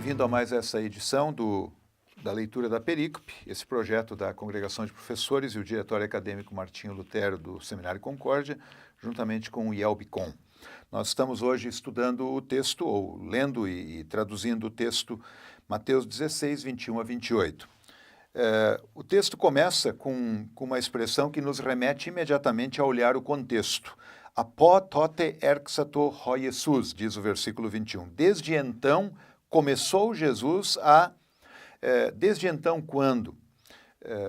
Bem-vindo a mais essa edição da leitura da Perícope, esse projeto da Congregação de Professores e o Diretório Acadêmico Martinho Lutero do Seminário Concórdia, juntamente com o IELBCOM. Nós estamos hoje estudando o texto, ou lendo e traduzindo o texto Mateus 16, 21 a 28. O texto começa com uma expressão que nos remete imediatamente a olhar o contexto. Apó tote erxato ho Jesus, diz o versículo 21. Desde então começou Jesus desde então quando?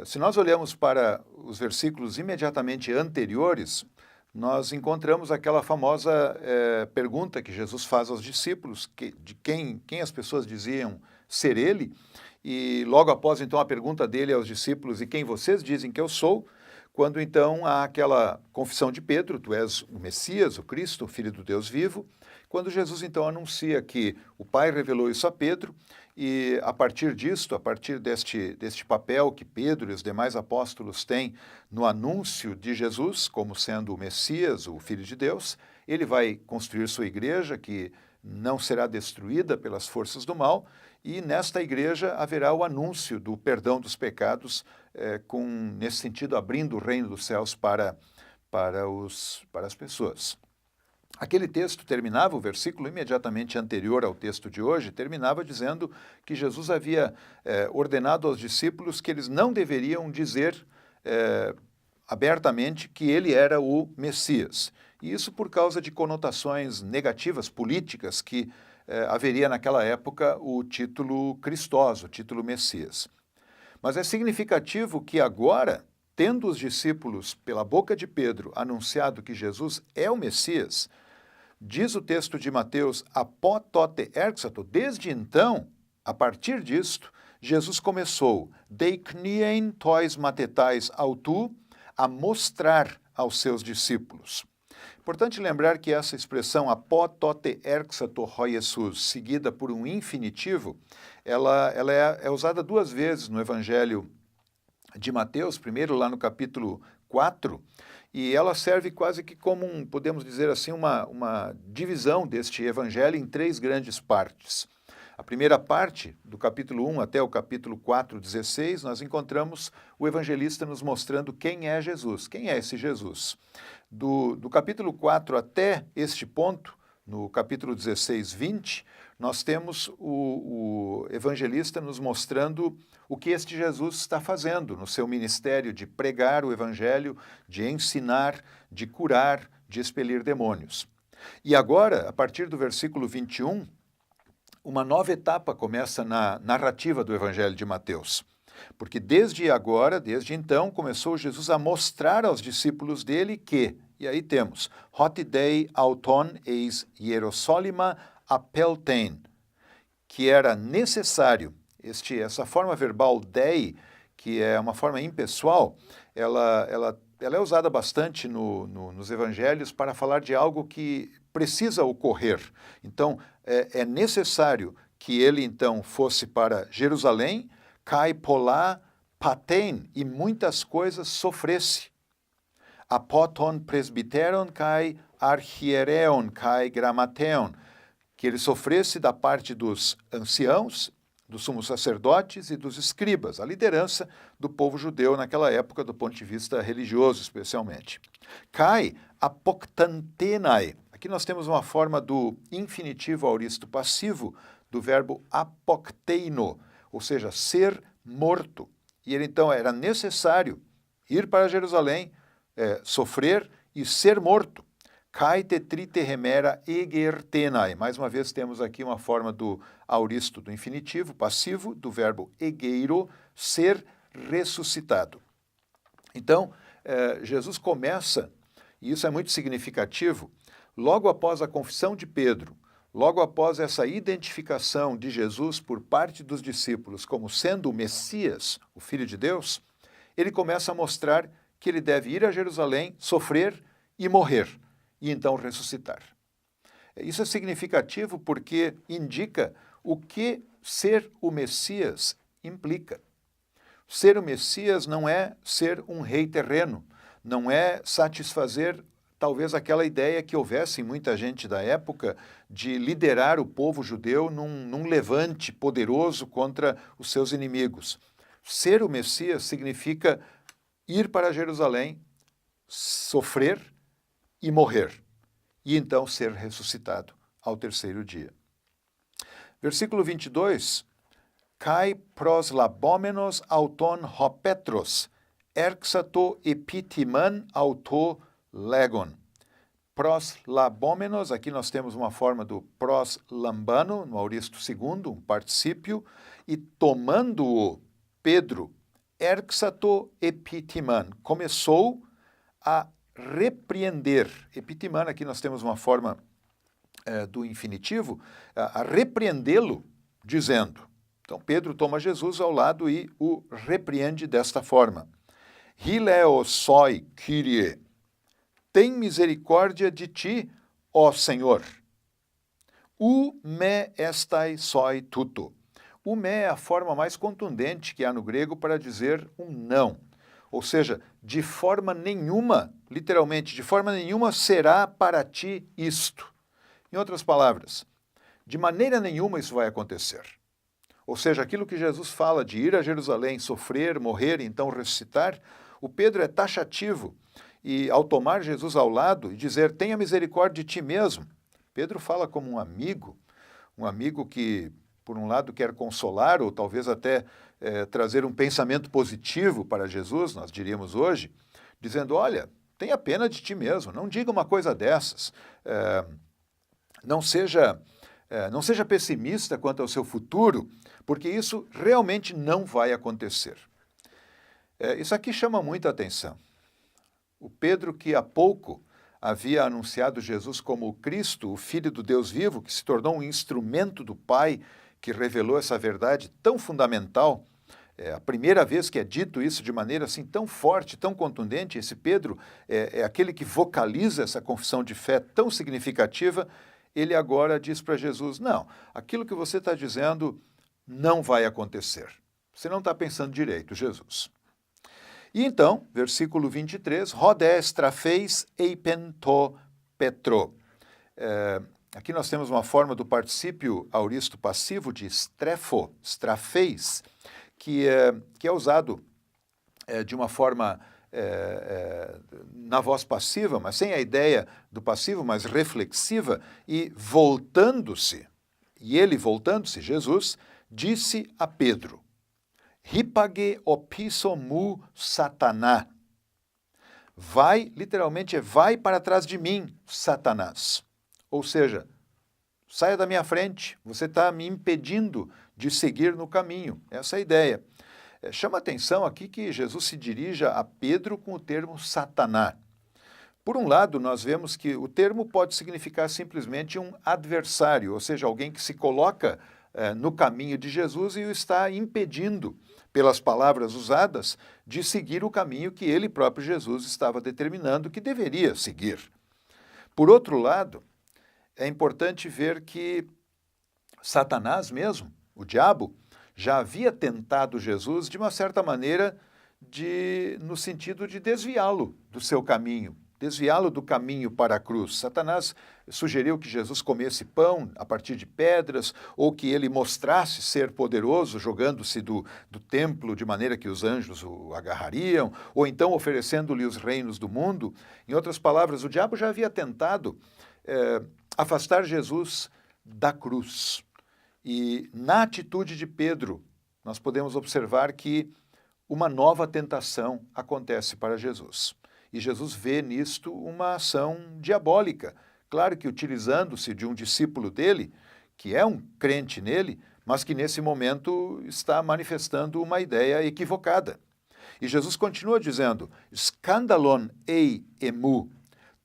Se nós olhamos para os versículos imediatamente anteriores, nós encontramos aquela famosa pergunta que Jesus faz aos discípulos, de quem as pessoas diziam ser ele, e logo após então a pergunta dele aos discípulos, e quem vocês dizem que eu sou? Quando então há aquela confissão de Pedro, tu és o Messias, o Cristo, o Filho do Deus vivo, quando Jesus então anuncia que o Pai revelou isso a Pedro, e a partir disto, a partir deste papel que Pedro e os demais apóstolos têm no anúncio de Jesus como sendo o Messias, o Filho de Deus, ele vai construir sua igreja que não será destruída pelas forças do mal, e nesta igreja haverá o anúncio do perdão dos pecados, nesse sentido, abrindo o reino dos céus para as pessoas. Aquele texto terminava, o versículo imediatamente anterior ao texto de hoje, terminava dizendo que Jesus havia ordenado aos discípulos que eles não deveriam dizer abertamente que ele era o Messias. E isso por causa de conotações negativas, políticas, que haveria naquela época o título Cristós, o título Messias. Mas é significativo que agora, tendo os discípulos, pela boca de Pedro, anunciado que Jesus é o Messias, diz o texto de Mateus, apó tote erxato, desde então, a partir disto, Jesus começou, deiknien tois matetais autu, a mostrar aos seus discípulos. Importante lembrar que essa expressão apó tote erxato ho Jesus, seguida por um infinitivo, ela é usada duas vezes no Evangelho de Mateus, primeiro lá no capítulo 4, e ela serve quase que como podemos dizer assim, uma divisão deste Evangelho em três grandes partes. A primeira parte, do capítulo 1 até o capítulo 4, 16, nós encontramos o evangelista nos mostrando quem é Jesus. Quem é esse Jesus? Do capítulo 4 até este ponto, no capítulo 16, 20, nós temos o evangelista nos mostrando o que este Jesus está fazendo no seu ministério de pregar o evangelho, de ensinar, de curar, de expelir demônios. E agora, a partir do versículo 21, uma nova etapa começa na narrativa do Evangelho de Mateus. Porque desde então, começou Jesus a mostrar aos discípulos dele que, e aí temos, hot dei auton eis Hierosolima apeltein, que era necessário, essa forma verbal dei, que é uma forma impessoal, ela é usada bastante nos evangelhos para falar de algo que precisa ocorrer. Então, é necessário que ele, então, fosse para Jerusalém, kai polá patein, e muitas coisas sofresse. Apoton presbiteron kai archiereon kai grammateon, que ele sofresse da parte dos anciãos, dos sumos sacerdotes e dos escribas, a liderança do povo judeu naquela época, do ponto de vista religioso especialmente. Kai apoktantenai. Aqui nós temos uma forma do infinitivo auristo passivo do verbo apokteino, ou seja, ser morto. E ele então era necessário ir para Jerusalém, sofrer e ser morto. Kai tetrite remera egertenai. Mais uma vez temos aqui uma forma do auristo do infinitivo passivo do verbo egeiro, ser ressuscitado. Então, Jesus começa, e isso é muito significativo, logo após a confissão de Pedro, logo após essa identificação de Jesus por parte dos discípulos como sendo o Messias, o Filho de Deus, ele começa a mostrar que ele deve ir a Jerusalém, sofrer e morrer, e então ressuscitar. Isso é significativo porque indica o que ser o Messias implica. Ser o Messias não é ser um rei terreno, não é satisfazer talvez aquela ideia que houvesse em muita gente da época de liderar o povo judeu num levante poderoso contra os seus inimigos. Ser o Messias significa ir para Jerusalém, sofrer e morrer, e então ser ressuscitado ao terceiro dia. Versículo 22, Kai proslabomenos auton ho Petros, erxato epitiman auto legon. Proslabomenos, aqui nós temos uma forma do proslambano, no auristo segundo, um particípio, e tomando-o Pedro, erxato epitiman, começou a repreender. Epitiman, aqui nós temos uma forma do infinitivo, a repreendê-lo, dizendo. Então Pedro toma Jesus ao lado e o repreende desta forma. Hileo soi, Kyrie, tem misericórdia de ti, ó Senhor. U me estai soi tuto. O me é a forma mais contundente que há no grego para dizer um não. Ou seja, de forma nenhuma, literalmente, de forma nenhuma será para ti isto. Em outras palavras, de maneira nenhuma isso vai acontecer. Ou seja, aquilo que Jesus fala de ir a Jerusalém, sofrer, morrer e então ressuscitar, o Pedro é taxativo. E ao tomar Jesus ao lado e dizer, tenha misericórdia de ti mesmo, Pedro fala como um amigo que, por um lado, quer consolar ou talvez até trazer um pensamento positivo para Jesus, nós diríamos hoje, dizendo, olha, tenha pena de ti mesmo, não diga uma coisa dessas, não seja pessimista quanto ao seu futuro, porque isso realmente não vai acontecer. Isso aqui chama muita atenção. O Pedro, que há pouco havia anunciado Jesus como o Cristo, o Filho do Deus vivo, que se tornou um instrumento do Pai, que revelou essa verdade tão fundamental, a primeira vez que é dito isso de maneira assim tão forte, tão contundente, esse Pedro é aquele que vocaliza essa confissão de fé tão significativa, ele agora diz para Jesus, não, aquilo que você está dizendo não vai acontecer. Você não está pensando direito, Jesus. E então, versículo 23, Rodé strafeis eipen to Petro. Aqui nós temos uma forma do particípio auristo passivo de strefo, strafeis, que é usado de uma forma na voz passiva, mas sem a ideia do passivo, mas reflexiva, e voltando-se, Jesus, disse a Pedro, Hipage opisso mu Sataná. Vai, literalmente, vai para trás de mim, Satanás. Ou seja, saia da minha frente, você está me impedindo de seguir no caminho. Essa é a ideia. Chama atenção aqui que Jesus se dirija a Pedro com o termo Sataná. Por um lado, nós vemos que o termo pode significar simplesmente um adversário, ou seja, alguém que se coloca no caminho de Jesus e o está impedindo, pelas palavras usadas, de seguir o caminho que ele próprio Jesus estava determinando que deveria seguir. Por outro lado, é importante ver que Satanás mesmo, o diabo, já havia tentado Jesus de uma certa maneira no sentido de desviá-lo do seu caminho, desviá-lo do caminho para a cruz. Satanás sugeriu que Jesus comesse pão a partir de pedras, ou que ele mostrasse ser poderoso, jogando-se do templo de maneira que os anjos o agarrariam, ou então oferecendo-lhe os reinos do mundo. Em outras palavras, o diabo já havia tentado afastar Jesus da cruz. E na atitude de Pedro, nós podemos observar que uma nova tentação acontece para Jesus. E Jesus vê nisto uma ação diabólica, claro que utilizando-se de um discípulo dele, que é um crente nele, mas que nesse momento está manifestando uma ideia equivocada. E Jesus continua dizendo, Scandalon ei emu,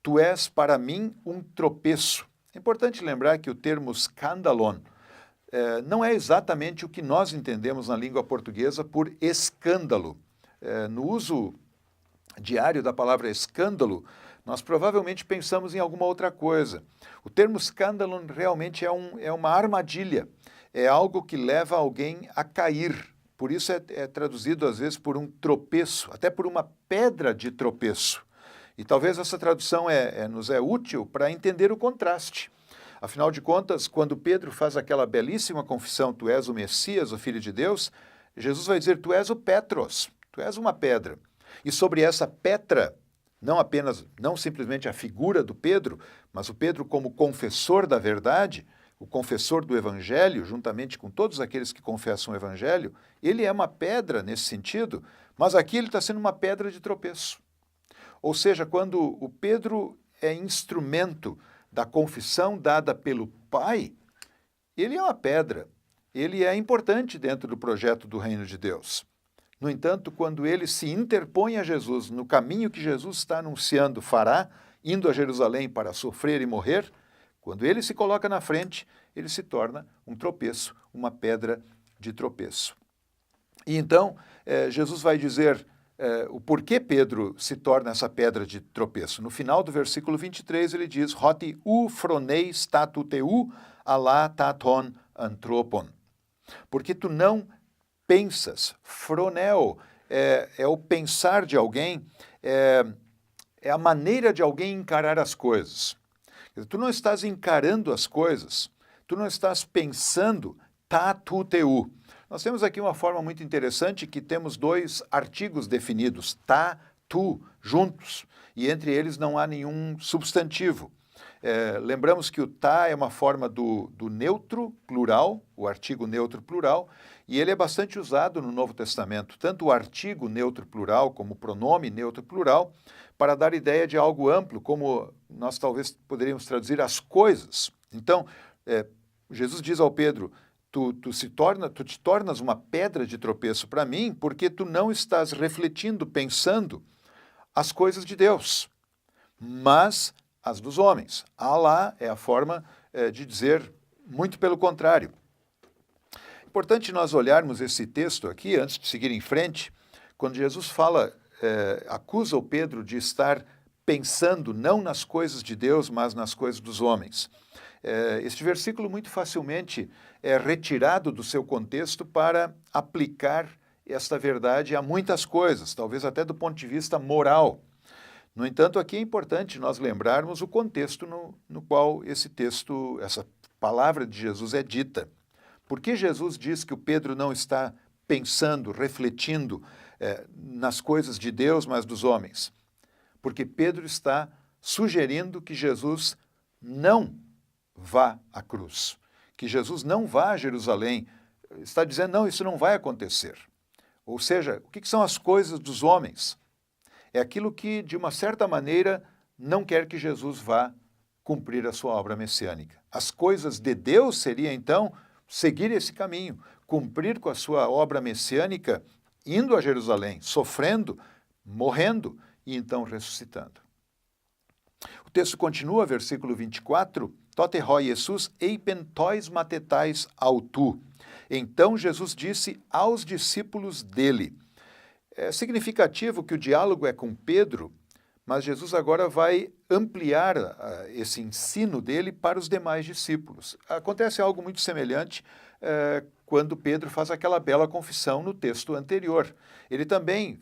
tu és para mim um tropeço. É importante lembrar que o termo scandalon não é exatamente o que nós entendemos na língua portuguesa por escândalo. No uso diário da palavra escândalo, nós provavelmente pensamos em alguma outra coisa. O termo escândalo realmente é uma armadilha, é algo que leva alguém a cair. Por isso é traduzido às vezes por um tropeço, até por uma pedra de tropeço. E talvez essa tradução nos é útil para entender o contraste. Afinal de contas, quando Pedro faz aquela belíssima confissão, tu és o Messias, o Filho de Deus, Jesus vai dizer, tu és o Petros, tu és uma pedra. E sobre essa pedra, não simplesmente a figura do Pedro, mas o Pedro como confessor da verdade, o confessor do Evangelho, juntamente com todos aqueles que confessam o Evangelho, ele é uma pedra nesse sentido, mas aqui ele está sendo uma pedra de tropeço. Ou seja, quando o Pedro é instrumento da confissão dada pelo Pai, ele é uma pedra, ele é importante dentro do projeto do reino de Deus. No entanto, quando ele se interpõe a Jesus no caminho que Jesus está anunciando fará, indo a Jerusalém para sofrer e morrer, quando ele se coloca na frente, ele se torna um tropeço, uma pedra de tropeço. E então, Jesus vai dizer o porquê Pedro se torna essa pedra de tropeço. No final do versículo 23, ele diz, Hoti u fronei statuteu ala taton antropon. Porque tu não pensas, froneo é o pensar de alguém, é a maneira de alguém encarar as coisas. Tu não estás encarando as coisas, tu não estás pensando tatuteu. Nós temos aqui uma forma muito interessante que temos dois artigos definidos, tá, tu, juntos, e entre eles não há nenhum substantivo. Lembramos que o tá é uma forma do neutro plural, o artigo neutro plural, e ele é bastante usado no Novo Testamento, tanto o artigo neutro plural como o pronome neutro plural, para dar ideia de algo amplo, como nós talvez poderíamos traduzir as coisas. Então, Jesus diz ao Pedro, tu te tornas uma pedra de tropeço para mim, porque tu não estás refletindo, pensando as coisas de Deus, mas as dos homens. Alá é a forma de dizer muito pelo contrário. Importante nós olharmos esse texto aqui, antes de seguir em frente, quando Jesus fala, acusa o Pedro de estar pensando não nas coisas de Deus, mas nas coisas dos homens. Este versículo muito facilmente é retirado do seu contexto para aplicar esta verdade a muitas coisas, talvez até do ponto de vista moral. No entanto, aqui é importante nós lembrarmos o contexto no qual esse texto, essa palavra de Jesus é dita. Por que Jesus diz que o Pedro não está pensando, refletindo nas coisas de Deus, mas dos homens? Porque Pedro está sugerindo que Jesus não vá à cruz, que Jesus não vá a Jerusalém. Está dizendo, não, isso não vai acontecer. Ou seja, o que são as coisas dos homens? É aquilo que, de uma certa maneira, não quer que Jesus vá cumprir a sua obra messiânica. As coisas de Deus seria, então, seguir esse caminho, cumprir com a sua obra messiânica, indo a Jerusalém, sofrendo, morrendo e então ressuscitando. O texto continua, versículo 24, Tote roi Jesus eipen tois matetais autu. Então Jesus disse aos discípulos dele. É significativo que o diálogo é com Pedro, mas Jesus agora vai ampliar esse ensino dele para os demais discípulos. Acontece algo muito semelhante quando Pedro faz aquela bela confissão no texto anterior. Ele também,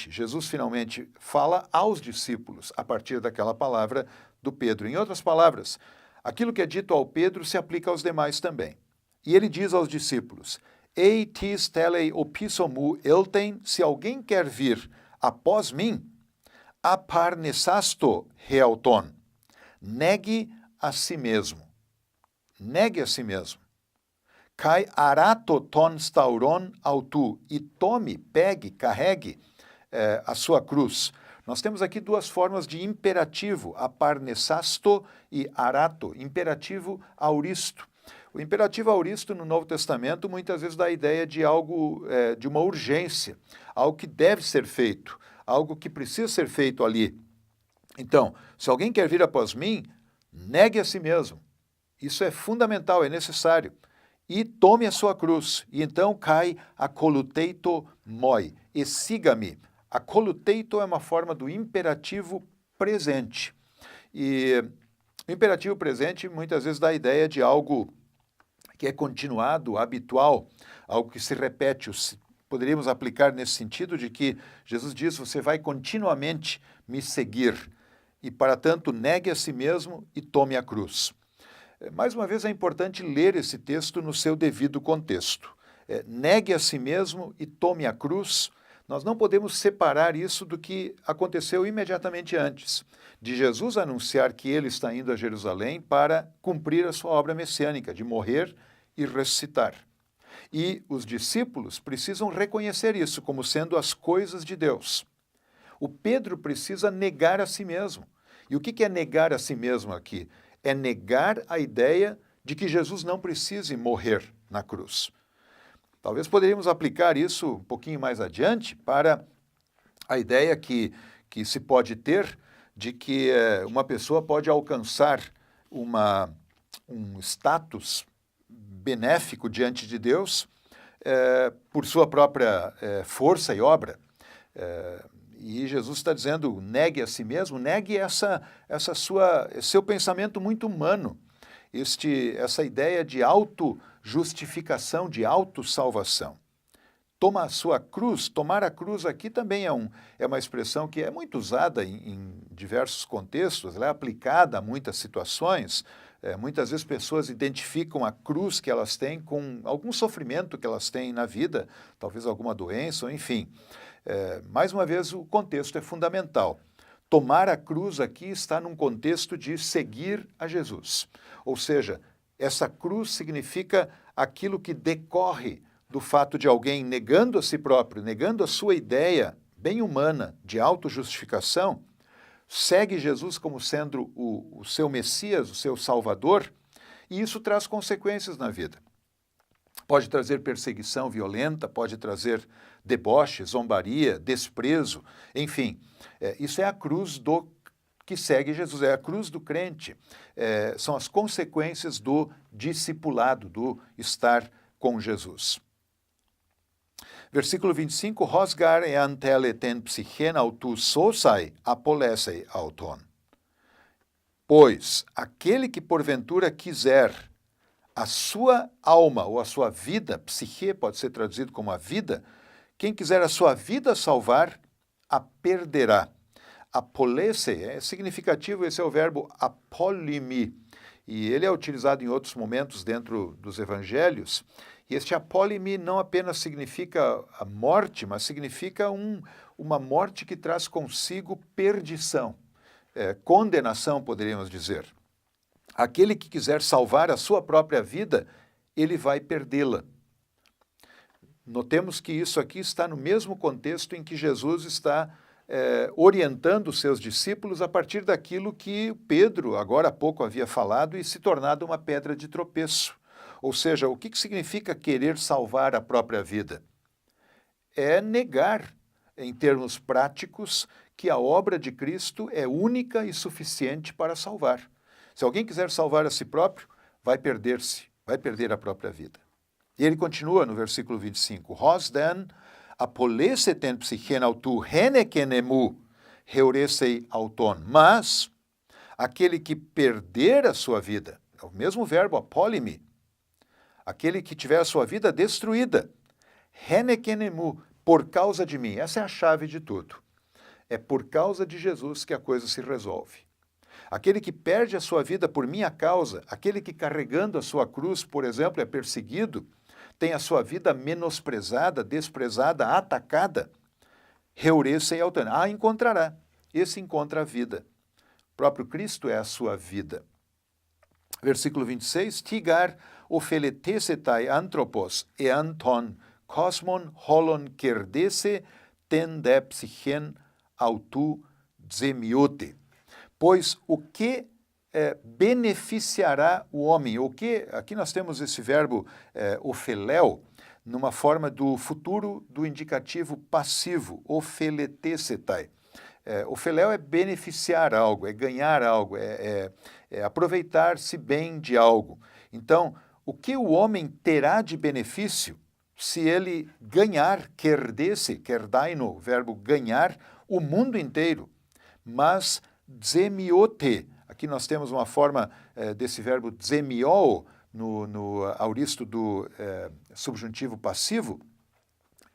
Jesus finalmente fala aos discípulos a partir daquela palavra do Pedro. Em outras palavras, aquilo que é dito ao Pedro se aplica aos demais também. E ele diz aos discípulos, Ei tis telei opisomu elten, se alguém quer vir após mim, aparnessasto reauton, negue a si mesmo. Negue a si mesmo. Kai arato ton stauron autu, e tome, pegue, carregue a sua cruz. Nós temos aqui duas formas de imperativo, aparnessasto e arato, imperativo auristo. O imperativo auristo no Novo Testamento muitas vezes dá a ideia de algo, de uma urgência, algo que deve ser feito, algo que precisa ser feito ali. Então, se alguém quer vir após mim, negue a si mesmo. Isso é fundamental, é necessário. E tome a sua cruz. E então cai acoluteito moi, e siga-me. Acoluteito é uma forma do imperativo presente. E o imperativo presente muitas vezes dá a ideia de algo que é continuado, habitual, algo que se repete, poderíamos aplicar nesse sentido de que Jesus diz, você vai continuamente me seguir e, para tanto, negue a si mesmo e tome a cruz. Mais uma vez, é importante ler esse texto no seu devido contexto. Negue a si mesmo e tome a cruz. Nós não podemos separar isso do que aconteceu imediatamente antes, de Jesus anunciar que ele está indo a Jerusalém para cumprir a sua obra messiânica, de morrer e ressuscitar. E os discípulos precisam reconhecer isso como sendo as coisas de Deus. O Pedro precisa negar a si mesmo. E o que é negar a si mesmo aqui? É negar a ideia de que Jesus não precise morrer na cruz. Talvez poderíamos aplicar isso um pouquinho mais adiante para a ideia que se pode ter de que uma pessoa pode alcançar um status benéfico diante de Deus por sua própria força e obra. E Jesus está dizendo, negue a si mesmo, negue seu pensamento muito humano, essa ideia de autojustificação, de autossalvação. Toma a sua cruz, tomar a cruz aqui também é uma expressão que é muito usada em diversos contextos, ela é aplicada a muitas situações. Muitas vezes pessoas identificam a cruz que elas têm com algum sofrimento que elas têm na vida, talvez alguma doença, enfim. Mais uma vez, o contexto é fundamental. Tomar a cruz aqui está num contexto de seguir a Jesus. Ou seja, essa cruz significa aquilo que decorre do fato de alguém negando a si próprio, negando a sua ideia bem humana de autojustificação, segue Jesus como sendo o seu Messias, o seu Salvador, e isso traz consequências na vida. Pode trazer perseguição violenta, pode trazer deboche, zombaria, desprezo, enfim. Isso é a cruz do que segue Jesus, é a cruz do crente. São as consequências do discipulado, do estar com Jesus. Versículo 25, Rosgar ean ten psychen autu sosai apolesei auton. Pois aquele que porventura quiser a sua alma ou a sua vida, psique pode ser traduzido como a vida, quem quiser a sua vida salvar, a perderá. Apolesei é significativo, esse é o verbo apolimi, e ele é utilizado em outros momentos dentro dos evangelhos. E este apólime não apenas significa a morte, mas significa uma morte que traz consigo perdição, condenação, poderíamos dizer. Aquele que quiser salvar a sua própria vida, ele vai perdê-la. Notemos que isso aqui está no mesmo contexto em que Jesus está orientando os seus discípulos a partir daquilo que Pedro, agora há pouco, havia falado e se tornado uma pedra de tropeço. Ou seja, o que significa querer salvar a própria vida? É negar, em termos práticos, que a obra de Cristo é única e suficiente para salvar. Se alguém quiser salvar a si próprio, vai perder-se, vai perder a própria vida. E ele continua no versículo 25, Hos den apoleseten psychen autu henekenemu heuresei auton. Mas aquele que perder a sua vida, é o mesmo verbo apólime, aquele que tiver a sua vida destruída, henekenemu, por causa de mim. Essa é a chave de tudo. É por causa de Jesus que a coisa se resolve. Aquele que perde a sua vida por minha causa, aquele que carregando a sua cruz, por exemplo, é perseguido, tem a sua vida menosprezada, desprezada, atacada, heuresei auton. Encontrará. Esse encontra a vida. O próprio Cristo é a sua vida. Versículo 26, Tigar ofeletesetai anthropos eanton cosmon holon kerdese tende psychen autu zemiote. Pois o que beneficiará o homem? O que, aqui nós temos esse verbo ofeléu, numa forma do futuro do indicativo passivo, ofeletesetai. Ofeléu é beneficiar algo, é ganhar algo, é aproveitar-se bem de algo. Então, o que o homem terá de benefício se ele ganhar, kerdese, kerdaino, verbo ganhar, o mundo inteiro, mas zemiote, aqui nós temos uma forma desse verbo zemiol, no auristo do subjuntivo passivo,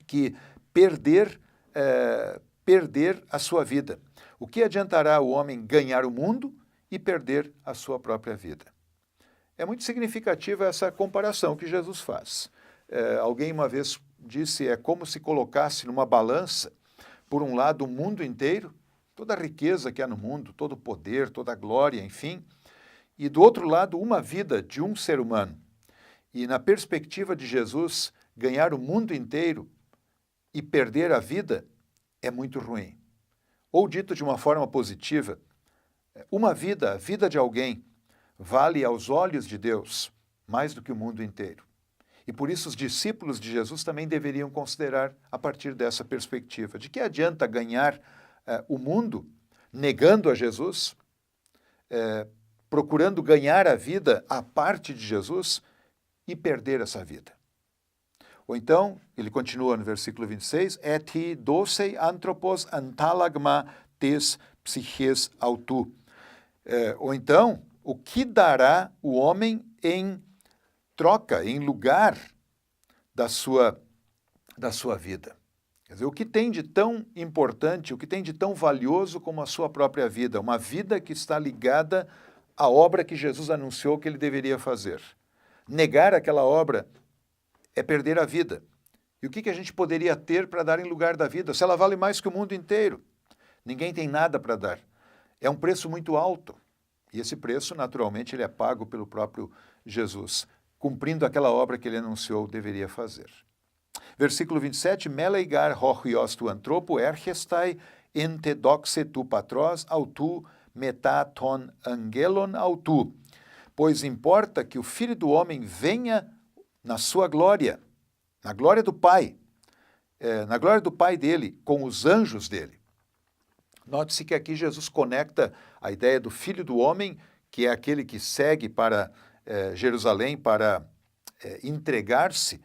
que perder a sua vida. O que adiantará o homem ganhar o mundo e perder a sua própria vida? É muito significativa essa comparação que Jesus faz. Alguém uma vez disse, é como se colocasse numa balança, por um lado, o mundo inteiro, toda a riqueza que há no mundo, todo o poder, toda a glória, enfim, e do outro lado, uma vida de um ser humano. E na perspectiva de Jesus, ganhar o mundo inteiro e perder a vida é muito ruim. Ou dito de uma forma positiva, uma vida, a vida de alguém, vale aos olhos de Deus mais do que o mundo inteiro. E por isso os discípulos de Jesus também deveriam considerar a partir dessa perspectiva. De que adianta ganhar o mundo negando a Jesus, procurando ganhar a vida à parte de Jesus e perder essa vida? Ou então, ele continua no versículo 26, «Eti docei anthropos antalagma tes psyches autu». Ou então, o que dará o homem em troca, em lugar da sua vida? Quer dizer, o que tem de tão importante, o que tem de tão valioso como a sua própria vida? Uma vida que está ligada à obra que Jesus anunciou que ele deveria fazer. Negar aquela obra é perder a vida. E o que a gente poderia ter para dar em lugar da vida? Se ela vale mais que o mundo inteiro. Ninguém tem nada para dar. É um preço muito alto. E esse preço, naturalmente, ele é pago pelo próprio Jesus, cumprindo aquela obra que ele anunciou deveria fazer. Versículo 27, Meleigar hochios tu antropo ergestai ente doxe tu patros autu meta ton angelon autu. Pois importa que o Filho do Homem venha na sua glória, na glória do Pai, na glória do Pai dele, com os anjos dele. Note-se que aqui Jesus conecta a ideia do Filho do Homem, que é aquele que segue para Jerusalém para entregar-se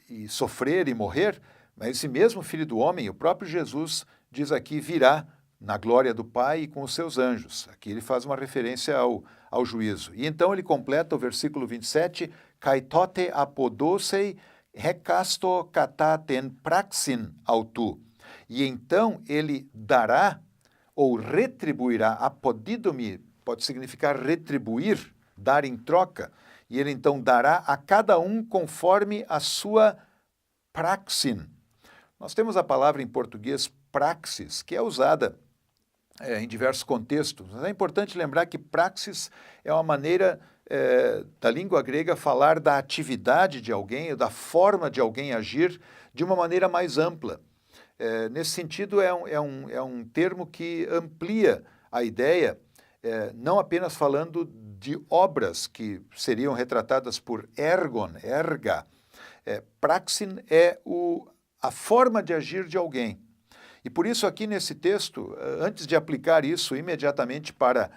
e sofrer e morrer, mas esse mesmo Filho do Homem, o próprio Jesus, diz aqui, virá na glória do Pai e com os seus anjos. Aqui ele faz uma referência ao juízo. E então ele completa o versículo 27, «Kaitote apodosei recasto kataten praxin autu». E então ele dará ou retribuirá, apodidomi pode significar retribuir, dar em troca, e ele então dará a cada um conforme a sua praxin. Nós temos a palavra em português praxis, que é usada em diversos contextos. Mas é importante lembrar que praxis é uma maneira da língua grega falar da atividade de alguém, ou da forma de alguém agir de uma maneira mais ampla. Nesse sentido, é um termo que amplia a ideia, não apenas falando de obras que seriam retratadas por ergon, erga. Praxin é a forma de agir de alguém. E por isso aqui nesse texto, antes de aplicar isso imediatamente para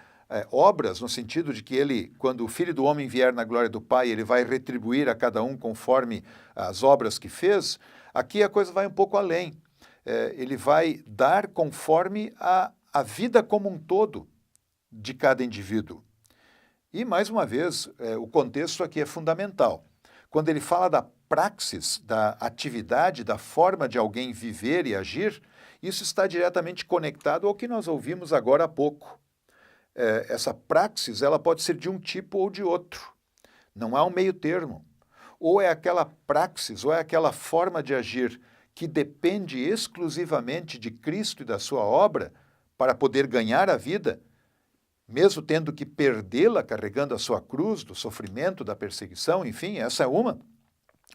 obras, no sentido de que ele, quando o Filho do Homem vier na glória do Pai, ele vai retribuir a cada um conforme as obras que fez, aqui a coisa vai um pouco além. Ele vai dar conforme a vida como um todo de cada indivíduo. E, mais uma vez, o contexto aqui é fundamental. Quando ele fala da praxis, da atividade, da forma de alguém viver e agir, isso está diretamente conectado ao que nós ouvimos agora há pouco. Essa praxis, ela pode ser de um tipo ou de outro. Não há um meio termo. Ou é aquela praxis, ou é aquela forma de agir que depende exclusivamente de Cristo e da sua obra para poder ganhar a vida, mesmo tendo que perdê-la carregando a sua cruz, do sofrimento, da perseguição, enfim, essa é uma.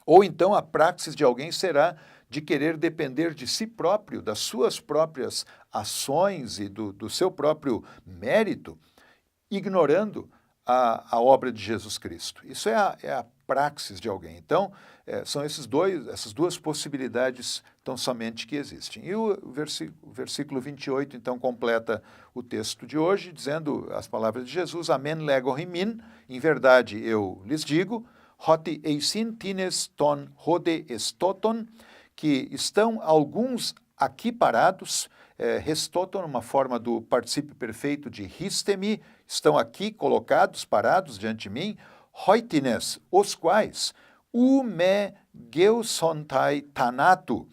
Ou então a praxis de alguém será de querer depender de si próprio, das suas próprias ações e do seu próprio mérito, ignorando a obra de Jesus Cristo. Isso é a praxis de alguém. Então, são essas duas possibilidades tão somente que existem. E o versículo 28, então, completa o texto de hoje, dizendo as palavras de Jesus, Amen lego himin, em verdade eu lhes digo, hoti eisin tines ton rode estoton, que estão alguns aqui parados, restoton, uma forma do particípio perfeito de histemi, estão aqui colocados, parados diante de mim, hoitines, os quais, me geusontai thanato,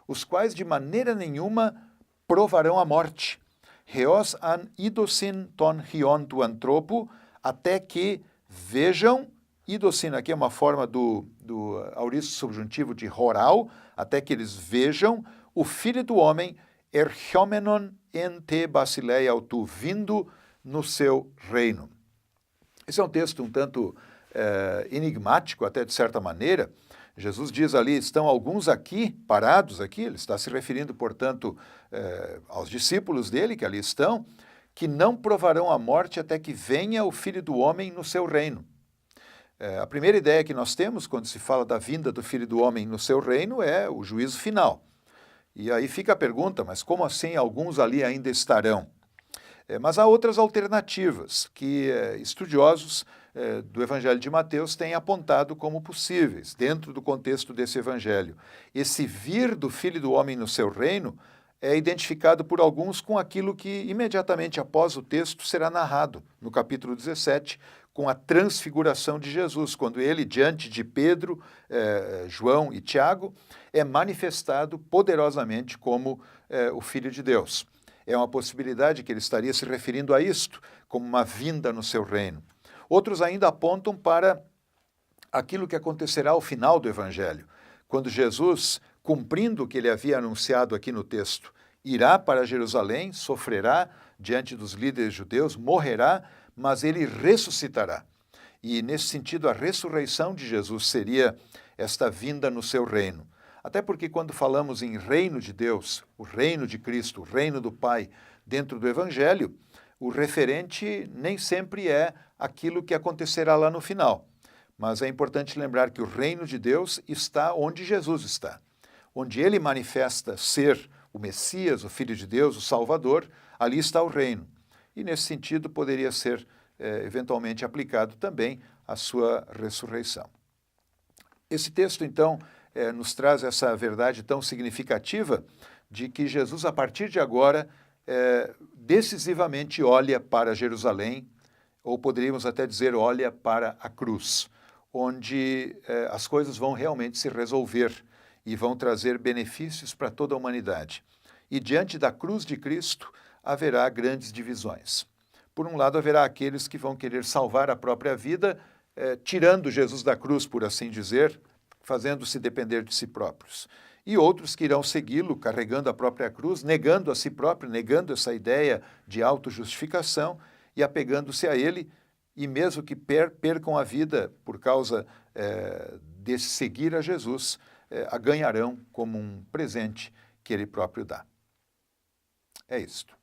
os quais de maneira nenhuma provarão a morte. Heos an idosin ton hion tu antropo, até que vejam, idosin aqui é uma forma do auristo subjuntivo de horal, até que eles vejam o Filho do Homem erchomenon en te basileia autu, vindo no seu reino. Esse é um texto um tanto enigmático, até de certa maneira. Jesus diz ali, estão alguns aqui, parados aqui, ele está se referindo, portanto, aos discípulos dele que ali estão, que não provarão a morte até que venha o Filho do Homem no seu reino. A primeira ideia que nós temos quando se fala da vinda do Filho do Homem no seu reino é o juízo final. E aí fica a pergunta, mas como assim alguns ali ainda estarão? Mas há outras alternativas que estudiosos do Evangelho de Mateus têm apontado como possíveis, dentro do contexto desse Evangelho. Esse vir do Filho do Homem no seu reino é identificado por alguns com aquilo que imediatamente após o texto será narrado, no capítulo 17, com a transfiguração de Jesus, quando ele, diante de Pedro, João e Tiago, é manifestado poderosamente como o Filho de Deus. É uma possibilidade que ele estaria se referindo a isto, como uma vinda no seu reino. Outros ainda apontam para aquilo que acontecerá ao final do Evangelho, quando Jesus, cumprindo o que ele havia anunciado aqui no texto, irá para Jerusalém, sofrerá diante dos líderes judeus, morrerá, mas ele ressuscitará. E, nesse sentido, a ressurreição de Jesus seria esta vinda no seu reino. Até porque quando falamos em reino de Deus, o reino de Cristo, o reino do Pai, dentro do Evangelho, o referente nem sempre é aquilo que acontecerá lá no final. Mas é importante lembrar que o reino de Deus está onde Jesus está. Onde ele manifesta ser o Messias, o Filho de Deus, o Salvador, ali está o reino. E nesse sentido poderia ser eventualmente aplicado também a sua ressurreição. Esse texto, então, nos traz essa verdade tão significativa de que Jesus, a partir de agora, decisivamente olha para Jerusalém, ou poderíamos até dizer, olha para a cruz, onde as coisas vão realmente se resolver e vão trazer benefícios para toda a humanidade. E diante da cruz de Cristo haverá grandes divisões. Por um lado, haverá aqueles que vão querer salvar a própria vida, tirando Jesus da cruz, por assim dizer, fazendo-se depender de si próprios. E outros que irão segui-lo, carregando a própria cruz, negando a si próprio, negando essa ideia de autojustificação e apegando-se a ele, e mesmo que percam a vida por causa de seguir a Jesus, a ganharão como um presente que ele próprio dá. É isto.